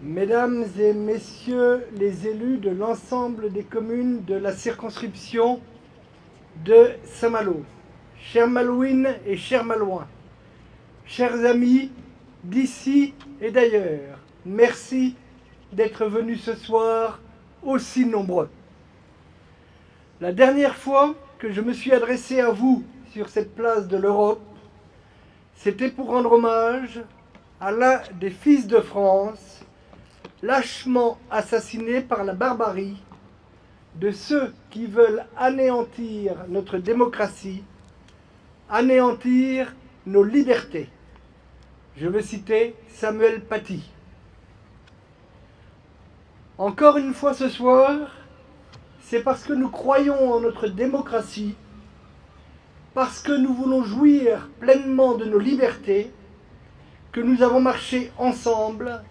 Mesdames et Messieurs les élus de l'ensemble des communes de la circonscription de Saint-Malo, chères Malouines et chers Malouins, chers amis d'ici et d'ailleurs, merci d'être venus ce soir aussi nombreux. La dernière fois que je me suis adressé à vous sur cette place de l'Europe, c'était pour rendre hommage à l'un des fils de France, lâchement assassiné par la barbarie de ceux qui veulent anéantir notre démocratie, anéantir nos libertés. Je veux citer Samuel Paty. Encore une fois ce soir, c'est parce que nous croyons en notre démocratie, parce que nous voulons jouir pleinement de nos libertés, que nous avons marché ensemble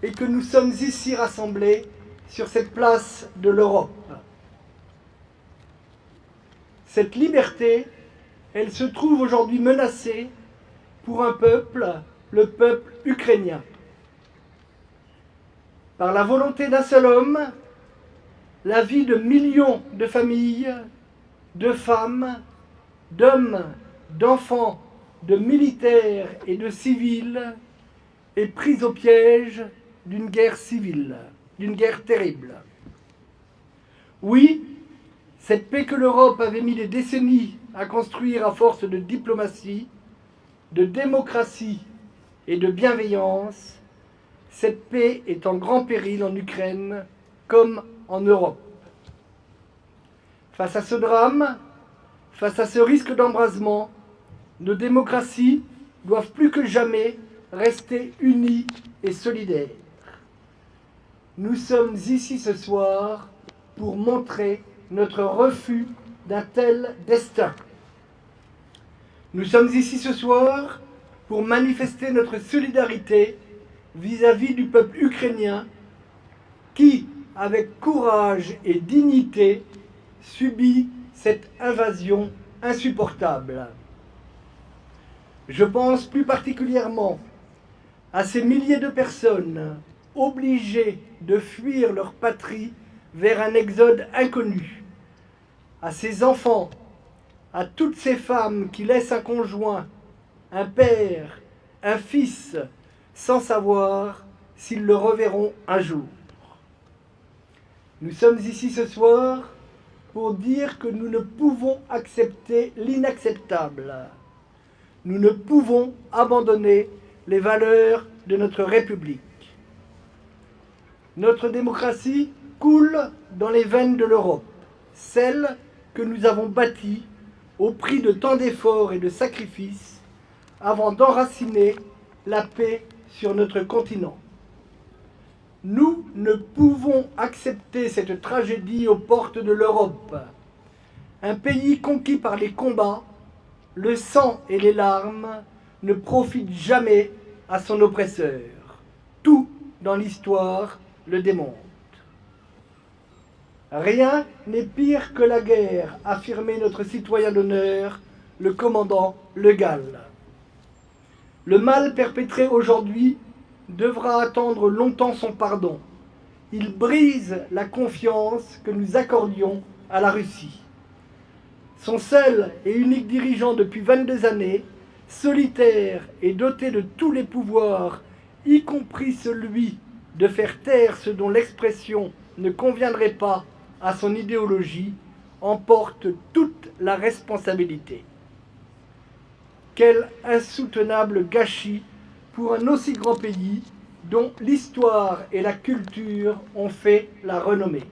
et que nous sommes ici rassemblés sur cette place de l'Europe. Cette liberté, elle se trouve aujourd'hui menacée pour un peuple, le peuple ukrainien. Par la volonté d'un seul homme, la vie de millions de familles, de femmes, d'hommes, d'enfants, de militaires et de civils est prise au piège d'une guerre civile, d'une guerre terrible. Oui, cette paix que l'Europe avait mis des décennies à construire à force de diplomatie, de démocratie et de bienveillance, cette paix est en grand péril en Ukraine comme en Europe. Face à ce drame, face à ce risque d'embrasement, nos démocraties doivent plus que jamais rester unies et solidaires. Nous sommes ici ce soir pour montrer notre refus d'un tel destin. Nous sommes ici ce soir pour manifester notre solidarité vis-à-vis du peuple ukrainien qui, avec courage et dignité, subit cette invasion insupportable. Je pense plus particulièrement à ces milliers de personnes obligées de fuir leur patrie vers un exode inconnu, à ces enfants, à toutes ces femmes qui laissent un conjoint, un père, un fils, sans savoir s'ils le reverront un jour. Nous sommes ici ce soir pour dire que nous ne pouvons accepter l'inacceptable. Nous ne pouvons abandonner les valeurs de notre République. Notre démocratie coule dans les veines de l'Europe, celle que nous avons bâtie au prix de tant d'efforts et de sacrifices avant d'enraciner la paix sur notre continent. Nous ne pouvons accepter cette tragédie aux portes de l'Europe, un pays conquis par les combats, le sang et les larmes ne profitent jamais à son oppresseur. Tout dans l'histoire le démontre. Rien n'est pire que la guerre, affirmait notre citoyen d'honneur, le commandant Le Gall. Le mal perpétré aujourd'hui devra attendre longtemps son pardon. Il brise la confiance que nous accordions à la Russie. Son seul et unique dirigeant depuis 22 années, solitaire et doté de tous les pouvoirs, y compris celui de faire taire ce dont l'expression ne conviendrait pas à son idéologie, en porte toute la responsabilité. Quel insoutenable gâchis pour un aussi grand pays dont l'histoire et la culture ont fait la renommée.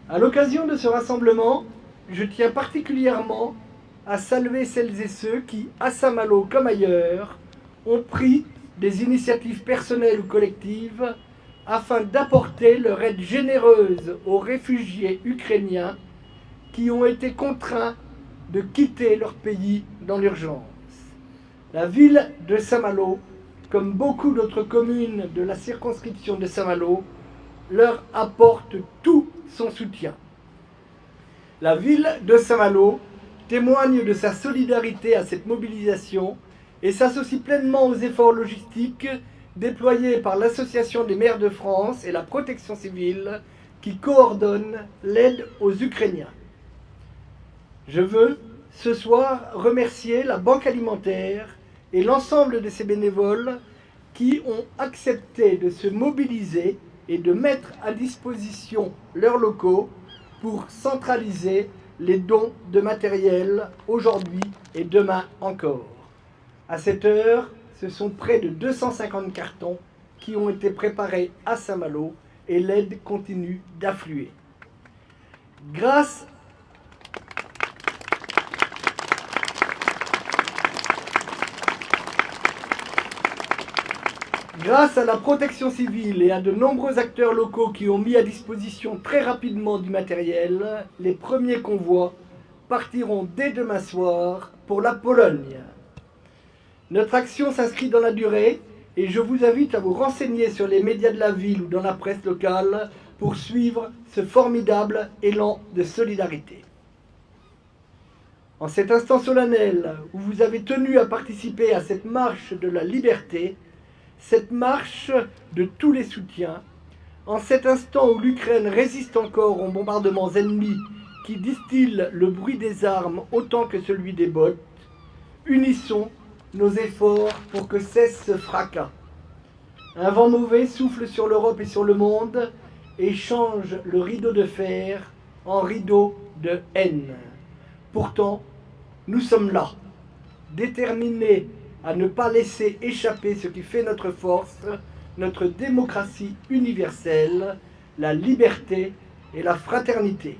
À l'occasion de ce rassemblement, je tiens particulièrement à saluer celles et ceux qui, à Saint-Malo comme ailleurs, ont pris des initiatives personnelles ou collectives afin d'apporter leur aide généreuse aux réfugiés ukrainiens qui ont été contraints de quitter leur pays dans l'urgence. La ville de Saint-Malo, comme beaucoup d'autres communes de la circonscription de Saint-Malo, leur apporte tout son soutien. La ville de Saint-Malo témoigne de sa solidarité à cette mobilisation et s'associe pleinement aux efforts logistiques déployée par l'Association des maires de France et la Protection civile qui coordonne l'aide aux Ukrainiens. Je veux ce soir remercier la Banque alimentaire et l'ensemble de ses bénévoles qui ont accepté de se mobiliser et de mettre à disposition leurs locaux pour centraliser les dons de matériel aujourd'hui et demain encore. À cette heure, ce sont près de 250 cartons qui ont été préparés à Saint-Malo et l'aide continue d'affluer. Grâce à la protection civile et à de nombreux acteurs locaux qui ont mis à disposition très rapidement du matériel, les premiers convois partiront dès demain soir pour la Pologne. Notre action s'inscrit dans la durée et je vous invite à vous renseigner sur les médias de la ville ou dans la presse locale pour suivre ce formidable élan de solidarité. En cet instant solennel où vous avez tenu à participer à cette marche de la liberté, cette marche de tous les soutiens, en cet instant où l'Ukraine résiste encore aux bombardements ennemis qui distillent le bruit des armes autant que celui des bottes, unissons nos efforts pour que cesse ce fracas. Un vent mauvais souffle sur l'Europe et sur le monde et change le rideau de fer en rideau de haine. Pourtant, nous sommes là, déterminés à ne pas laisser échapper ce qui fait notre force, notre démocratie universelle, la liberté et la fraternité.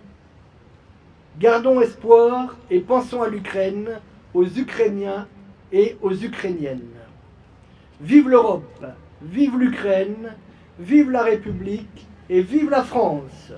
Gardons espoir et pensons à l'Ukraine, aux Ukrainiens et aux Ukrainiennes. Vive l'Europe, vive l'Ukraine, vive la République et vive la France!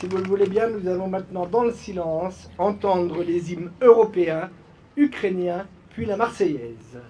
Si vous le voulez bien, nous allons maintenant, dans le silence, entendre les hymnes européens, ukrainiens, puis la Marseillaise.